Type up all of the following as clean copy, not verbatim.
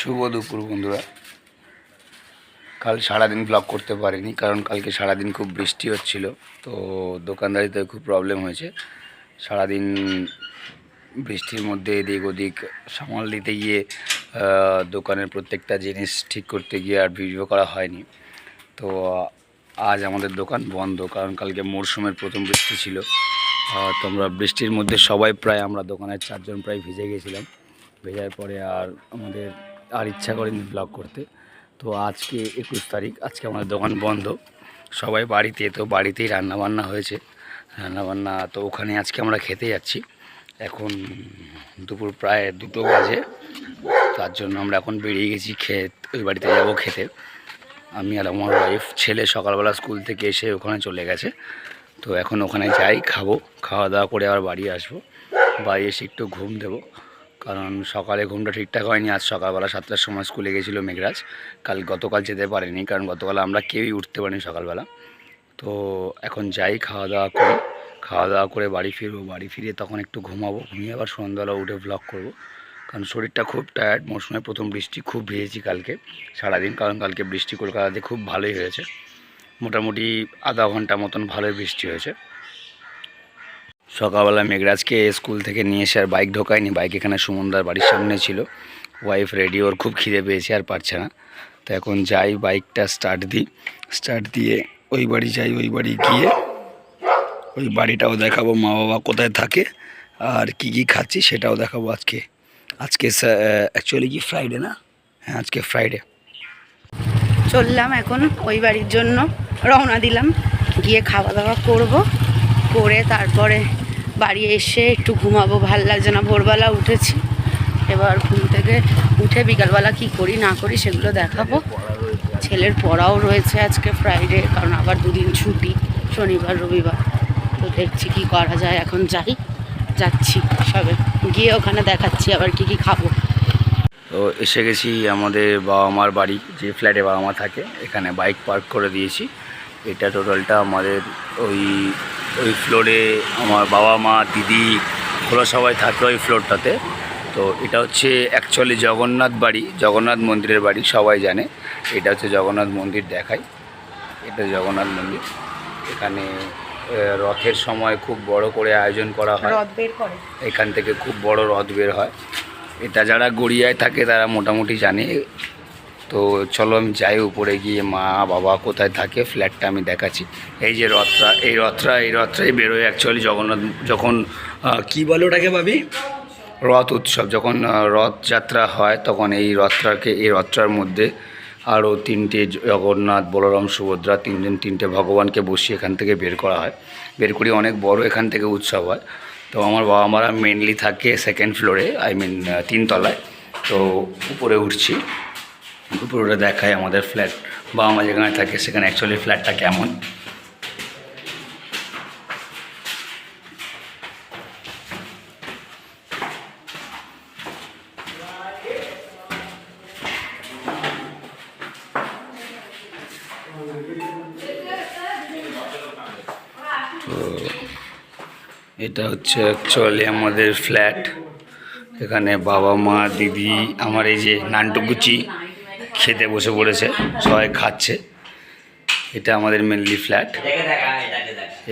শুভ দুপুর বন্ধুরা। কাল সারাদিন ব্লগ করতে পারিনি, কারণ কালকে সারাদিন খুব বৃষ্টি হচ্ছিল। তো দোকানদারিতে খুব প্রবলেম হয়েছে। সারাদিন বৃষ্টির মধ্যে এদিক ওদিক সামাল দিতে গিয়ে দোকানের প্রত্যেকটা জিনিস ঠিক করতে গিয়ে আর ভিডিও করা হয়নি। তো আজ আমাদের দোকান বন্ধ, কারণ কালকে মরশুমের প্রথম বৃষ্টি ছিল। তোমরা বৃষ্টির মধ্যে সবাই প্রায় আমরা দোকানের 4 জন প্রায় ভিজে গেছিলাম। ভেজার পরে আর আমাদের আর ইচ্ছা করেনি ব্লগ করতে। তো আজকে 21 তারিখ, আজকে আমাদের দোকান বন্ধ, সবাই বাড়িতে। তো বাড়িতেই রান্নাবান্না হয়েছে, রান্নাবান্না তো ওখানে আজকে আমরা খেতে যাচ্ছি। এখন দুপুর প্রায় 2টো বাজে, তার জন্য আমরা এখন বেরিয়ে গেছি ওই বাড়িতে যাবো খেতে। আমি আর আমার ওয়াইফ। ছেলে সকালবেলা স্কুল থেকে এসে ওখানে চলে গেছে। তো এখন ওখানে যাই, খাবো, খাওয়া দাওয়া করে আবার বাড়ি আসবো। বাড়ি এসে একটু ঘুম দেবো, কারণ সকালে ঘুমটা ঠিকঠাক হয়নি। আজ সকালবেলা 7টার সময় স্কুলে গেছিলো মেঘরাজ। গতকাল যেতে পারেনি, কারণ গতকাল আমরা কেউই উঠতে পারিনি সকালবেলা। তো এখন যাই, খাওয়া দাওয়া করি, খাওয়া দাওয়া করে বাড়ি ফিরবো। বাড়ি ফিরে তখন একটু ঘুমাবো, ঘুমিয়ে আবার সন্ধ্যাবেলা উঠে ব্লগ করব। কারণ শরীরটা খুব টায়ার্ড। মরশুমের প্রথম বৃষ্টি, খুব ভিজেছি কালকে সারাদিন। কারণ কালকে বৃষ্টি কলকাতাতে খুব ভালোই হয়েছে, মোটামুটি আধা ঘন্টা মতন ভালোই বৃষ্টি হয়েছে। সকালবেলা মেঘরাজকে স্কুল থেকে নিয়ে এসে আর বাইক ঢোকায়নি। বাইক এখানে সুমনদার বাড়ির সামনে ছিল। ওয়াইফ রেডি, ওর খুব খিদে পেয়েছে, আর পারছে না। তো এখন যাই, বাইকটা স্টার্ট দিই, স্টার্ট দিয়ে ওই বাড়ি যাই। ওই বাড়ি গিয়ে ওই বাড়িটাও দেখাবো, মা বাবা কোথায় থাকে আর কি কি খাচ্ছি সেটাও দেখাবো। আজকে অ্যাকচুয়ালি কি ফ্রাইডে না? হ্যাঁ, আজকে ফ্রাইডে। চললাম এখন ওই বাড়ির জন্য, রওনা দিলাম। গিয়ে খাওয়া দাওয়া করব, করে তারপরে বাড়ি এসে একটু ঘুমাবো। ভাল লাগছে না, ভোরবেলা উঠেছি। এবার ঘুম থেকে উঠে বিকালবেলা কি করি না করি সেগুলো দেখাবো। ছেলের পড়াও রয়েছে আজকে ফ্রাইডে, কারণ আবার 2 দিন ছুটি, শনিবার রবিবার। তো দেখছি কি করা যায়। এখন যাচ্ছি সবে, গিয়ে ওখানে দেখাচ্ছি আবার কি কি খাবো। তো এসে গেছি আমাদের বাবা মার বাড়ি, যে ফ্ল্যাটে বাবা মা থাকে। এখানে বাইক পার্ক করে দিয়েছি। এটা টোটালটা আমাদের ওই ফ্লোরে আমার বাবা মা দিদি ওরা সবাই থাকে ওই ফ্লোরটাতে। তো এটা হচ্ছে অ্যাকচুয়ালি জগন্নাথ বাড়ি, জগন্নাথ মন্দিরের বাড়ি, সবাই জানে। এটা হচ্ছে জগন্নাথ মন্দির, দেখাই। এটা জগন্নাথ মন্দির। এখানে রথের সময় খুব বড় করে আয়োজন করা হয়। রথ বের করে এখান থেকে খুব বড় রথ বের হয়। এটা যারা গড়িয়ায় থাকে তারা মোটামুটি জানে। তো চলো আমি যাই উপরে, গিয়ে মা বাবা কোথায় থাকে ফ্ল্যাটটা আমি দেখাচ্ছি। এই যে রথটাই বেরোয় অ্যাকচুয়ালি জগন্নাথ যখন কী বলে ওটাকে ভাবি, রথ উৎসব যখন রথযাত্রা হয়, তখন এই রথটার মধ্যে আরও 3টে জগন্নাথ, বলরাম, সুভদ্রা, 3টে ভগবানকে বসিয়ে এখান থেকে বের করা হয়। বের করে অনেক বড় এখান থেকে উৎসব হয়। তো আমার বাবা মারা মেনলি থাকে 2nd ফ্লোরে, 3 তলায়। তো উপরে উঠছি, উপরে দেখায় আমাদের ফ্ল্যাট। বাবা মা যেখানে থাকে সেখানে অ্যাকচুয়ালি ফ্ল্যাটটা কেমন। তো এটা হচ্ছে অ্যাকচুয়ালি আমাদের ফ্ল্যাট। এখানে বাবা মা দিদি, আমার এই যে নানটুকুচি খেতে বসে পড়েছে, সবাই খাচ্ছে। এটা আমাদের মেনলি ফ্ল্যাট।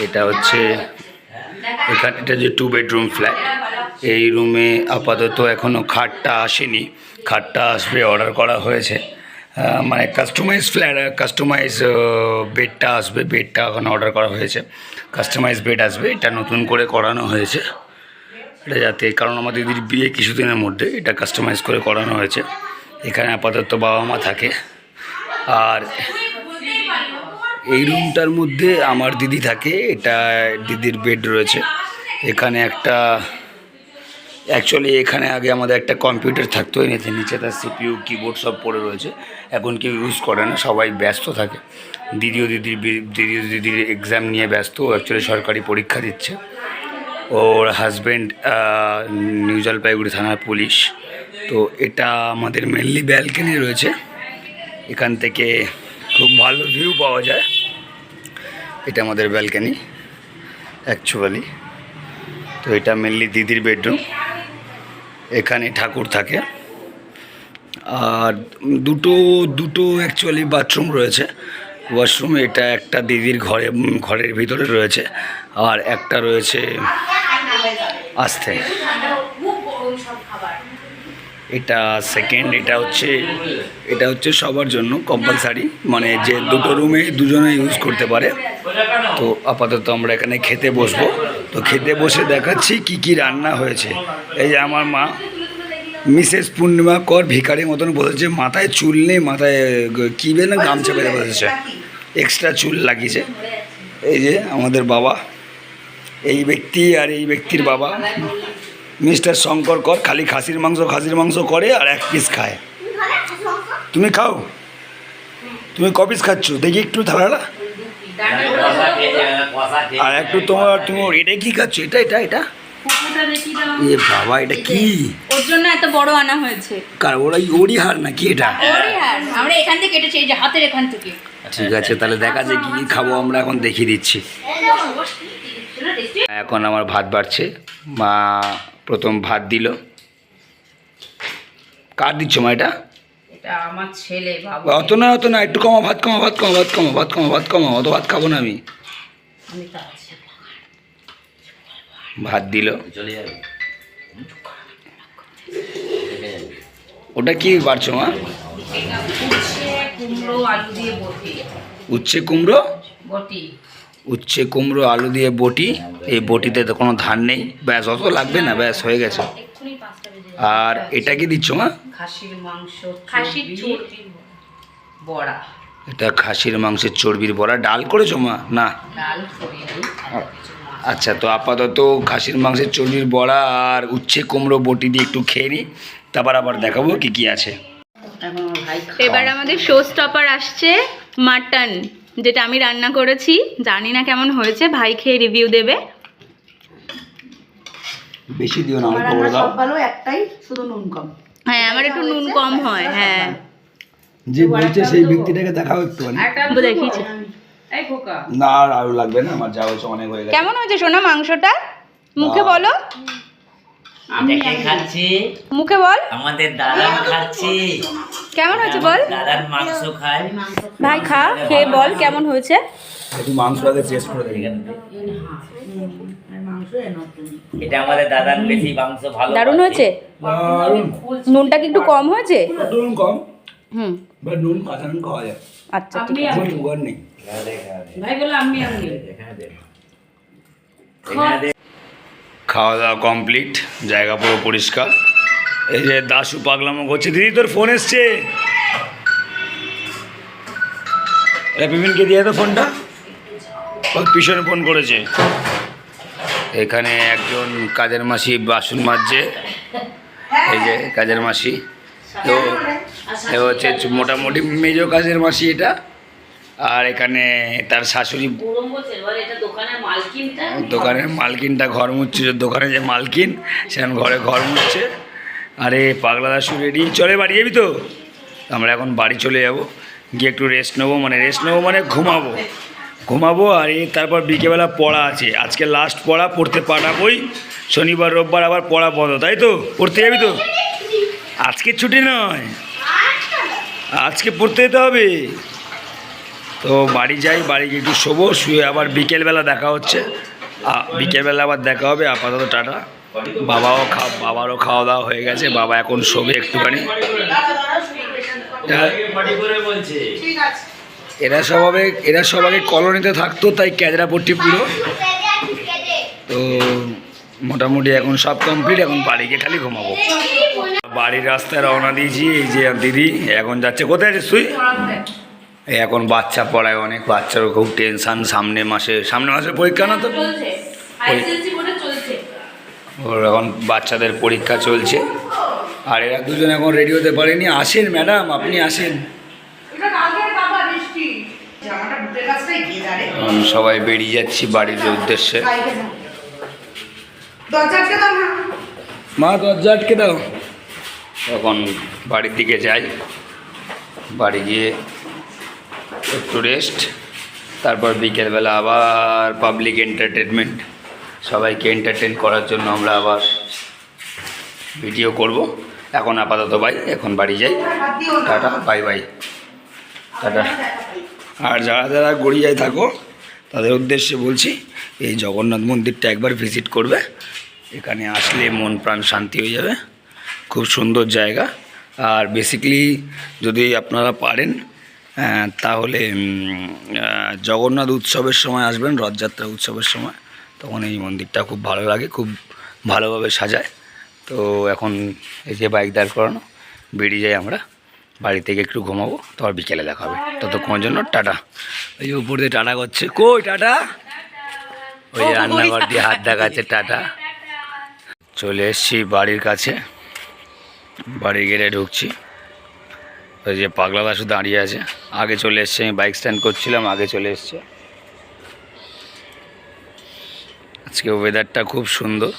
এটা হচ্ছে এখানে, এটা যে 2 বেডরুম ফ্ল্যাট। এই রুমে আপাতত এখনও খাটটা আসেনি, খাটটা আসবে, অর্ডার করা হয়েছে। মানে কাস্টমাইজ বেডটা আসবে, বেডটা এখন অর্ডার করা হয়েছে। কাস্টমাইজ বেড আসবে, এটা নতুন করে করানো হয়েছে। এটা যাতে, কারণ আমার দিদির বিয়ে কিছুদিনের মধ্যে, এটা কাস্টমাইজ করে করানো হয়েছে। এখানে আপাতত বাবা মা থাকে। আর এই রুমটার মধ্যে আমার দিদি থাকে, এটা দিদির বেড রয়েছে। এখানে একটা অ্যাকচুয়ালি এখানে আগে আমাদের একটা কম্পিউটার থাকতো, নিচে তার CPU কিবোর্ড সব পড়ে রয়েছে। এখন কেউ ইউজ করে না, সবাই ব্যস্ত থাকে। দিদির এক্সাম নিয়ে ব্যস্ত, অ্যাকচুয়ালি সরকারি পরীক্ষা দিচ্ছে। ওর হাজব্যান্ড নিউ জলপাইগুড়ি থানার পুলিশ। তো এটা আমাদের মেনলি ব্যালকনি রয়েছে, এখান থেকে খুব ভালো ভিউ পাওয়া যায়। এটা আমাদের ব্যালকনি অ্যাকচুয়ালি। তো এটা মেনলি দিদির বেডরুম, এখানে ঠাকুর থাকে। আর দুটো দুটো অ্যাকচুয়ালি বাথরুম রয়েছে। ওয়াশরুম এটা একটা দিদির ঘরের ভিতরে রয়েছে, আর একটা রয়েছে আস্তে। এটা সেকেন্ড, এটা হচ্ছে সবার জন্য কম্পালসারি, মানে যে দুটো রুমে দুজনে ইউজ করতে পারে। তো আপাতত আমরা এখানে খেতে বসবো। তো খেতে বসে দেখাচ্ছি কি কি রান্না হয়েছে। এই যে আমার মা মিসেস পূর্ণিমা কর ভিখারির মতন বলেছে, মাথায় চুল নেই, মাথায় কী বেন গামছা বেঁধে বসেছে, এক্সট্রা চুল লাগিয়েছে। এই যে আমাদের বাবা, এই ব্যক্তি আর এই ব্যক্তির বাবা মিস্টার শঙ্কর কর খালি খাসির মাংস করে আর এক পিস খায়। তুমি খাও, তুমি ক পিস খাচ্ছ দেখি একটু থালাটা, আর একটু তুমি এটা কি খাচ্ছ? এটা এটা এটা এ বাবা, এটা কি? ওর জন্য এত বড় আনা হয়েছে। কার ওরই হার নাকি এটা? আমরা এখান থেকে কেটেছি, এই যে হাতের এখান থেকে। ঠিক আছে, তাহলে দেখা যায় কি কি খাবো আমরা এখন দেখিয়ে দিচ্ছি। এখন আমার ভাত বাড়ছে, মা প্রথম ভাত দিল। কার দিচ্ছ মা এটা? এটা আমার ছেলে বাবা। অত না একটু কমা, ভাত কমা, অত ভাত খাবো না আমি। ভাত দিল। ওটা কি বাড়ছো মা? কুমড়ো আলু দিয়ে বটি। উচ্ছে কুমড়ো বটি। উচ্ছে কুমড়ো আলু দিয়ে বটি। এই বটিতে তো কোনো ধান নেই, ব্যাস অত লাগবে না, ব্যাস হয়ে গেছে। আর এটা কি দিচ্ছ মা? খাসির মাংস, খাসির চর্বির বড়া। এটা খাসির মাংসের চর্বির বড়া। ডাল করেছো মা? না, ডাল করিনি। আচ্ছা, তো আপাতত খাসির মাংসের চর্বির বড়া আর উচ্ছে কুমড়ো বটি দিয়ে একটু খেয়ে নিই, তারপর আবার দেখাবো কি কি আছে। এবার আমাদের শো স্টপার আসছে, মাটন, যেটা আমি রান্না করেছি। জানি না কেমন হয়েছে, ভাই খেয়ে রিভিউ দেবে। বেশি দিও না, অল্প করে দাও। ভালো, একটাই শুধু নুন কম। হ্যাঁ, আমার একটু নুন কম হয়। হ্যাঁ, যে বলছে সেই ব্যক্তিটাকে দেখাও একটু। দেখিয়েছি। না আর আরো লাগবে না, আমার যা হয়েছে অনেক হয়ে গেছে। কেমন হয়েছে সোনা মাংসটা? মুখে বলো। আমি খাচ্ছি, মুখে বল। আমাদের দাদা খাচ্ছি। কেমন হয়েছে বল। দাদার মাংস খাই। ভাই খা, খেয়ে বল কেমন হয়েছে। একটু মাংস আগে টেস্ট করে দেখি। এটা আমাদের দাদার বেশি মাংস ভালো। দারুণ হয়েছে। নুনটা কি একটু কম হয়েছে? নুন কম, হুম, বাট নুন কাঁচা নুন খাওয়া যায়। আচ্ছা ঠিক আছে। কোনো সুগার নেই। খাওয়া দাওয়া কমপ্লিট, জায়গা পুরো পরিষ্কার। এই যে দাসু পাগলামো করছে। দিদি তোর ফোন এসছে, বিপিনকে দিয়ে তো ফোনটা, পিছনে ফোন করেছে। এখানে একজন কাজের মাসি বাসন মাজছে, এই যে কাজের মাসি। তো এ হচ্ছে মোটামুটি মেজো কাজের মাসি এটা। আর এখানে তার শাশুড়ি দোকানের মালকিনটা ঘর মুছছে, দোকানে যে মালকিন সেখানে ঘর মুছছে। আরে পাগলা দাসু রেডি, চলে বাড়ি যাবি তো? আমরা এখন বাড়ি চলে যাব, গিয়ে একটু রেস্ট নেবো, মানে ঘুমাবো। আর এই তারপর বিকেলবেলা পড়া আছে, আজকে লাস্ট পড়া, পড়তে পাঠাবোই। শনিবার রোববার আবার পড়া বন্ধ, তাই তো? পড়তে যাবি তো? আজকে ছুটি নয়, আজকে পড়তে যেতে হবে। তো বাড়ি যাই, বাড়ি গিয়ে একটু শোবো, শুয়ে আবার বিকেলবেলা দেখা হচ্ছে। বিকেলবেলা আবার দেখা হবে। আপাতত টাটা। বাবারও খাওয়া দাওয়া হয়ে গেছে, বাবা এখন শোবে একটুখানি। এরা সব আগে কলোনিতে থাকতো, তাই ক্যাজরাপট্টি পুরো। তো মোটামুটি এখন সব কমপ্লিট, এখন বাড়ি গিয়ে খালি ঘুমাবো। বাড়ির রাস্তায় রওনা দিয়েছি। এই যে দিদি এখন যাচ্ছে। কোথায় আছিস তুই? এখন বাচ্চা পড়ায়, অনেক বাচ্চারও খুব টেনশান। সামনে মাসে পরীক্ষা না তো, ওর এখন বাচ্চাদের পরীক্ষা চলছে। আর এরা দুজন এখন রেডি হতে পারেনি। আসেন ম্যাডাম, আপনি আসেন। সবাই বেরিয়ে যাচ্ছি বাড়ির উদ্দেশ্যে। মা দরজা আটকে দাও। এখন বাড়ির দিকে যাই, বাড়ি গিয়ে একটু রেস্ট, তারপর বিকেলবেলা আবার পাবলিক এন্টারটেনমেন্ট, সবাইকে এন্টারটেন করার জন্য আমরা আবার ভিডিও করব। এখন আপাতত বাই, এখন বাড়ি যাই। টাটা, বাই বাই, টাটা। আর যারা যারা গড়িয়ায় থাকো তাদের উদ্দেশ্যে বলছি, এই জগন্নাথ মন্দিরটা একবার ভিজিট করবে। এখানে আসলে মন প্রাণ শান্তি হয়ে যাবে, খুব সুন্দর জায়গা। আর বেসিক্যালি যদি আপনারা পারেন তাহলে জগন্নাথ উৎসবের সময় আসবেন, রথযাত্রা উৎসবের সময়, তখন এই মন্দিরটা খুব ভালো লাগে, খুব ভালোভাবে সাজায়। তো এখন এই যে বাইক দাঁড় করানো, বেরিয়ে যাই আমরা। বাড়ি থেকে একটু ঘুমাবো, তারপর বিকেলে দেখা হবে। ততক্ষণের জন্য টাটা। ওই যে উপর দিয়ে টাটা করছে, কই টাটা, ওই যে রান্নাঘর দিয়ে হাত দেখাচ্ছে টাটা। চলে এসছি বাড়ির কাছে, বাড়ি গেলে ঢুকছি। ওই যে পাগলাদা শুধু দাঁড়িয়ে আছে, আগে চলে এসছে। আমি বাইক স্ট্যান্ড করছিলাম, আগে চলে এসছে। আজকে ওয়েদারটা খুব সুন্দর,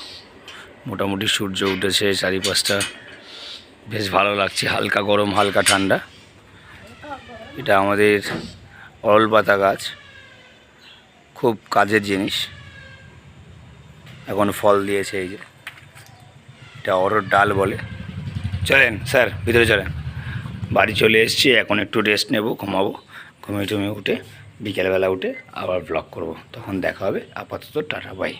মোটামুটি সূর্য উঠেছে, চারিপাশটা বেশ ভালো লাগছে, হালকা গরম হালকা ঠান্ডা। এটা আমাদের অরল পাতা গাছ, খুব কাজের জিনিস, এখন ফল দিয়েছে। এই যে এটা অরর ডাল বলে। চলেন স্যার, ভিতরে চলেন। বাড়ি চলে এসেছি, এখন একটু রেস্ট নেব, ঘুমাবো। ঘুমিয়ে টুমিয়ে উঠে বিকেলবেলা উঠে আবার ব্লগ করব, তখন দেখা হবে। আপাতত টাটা, বাই।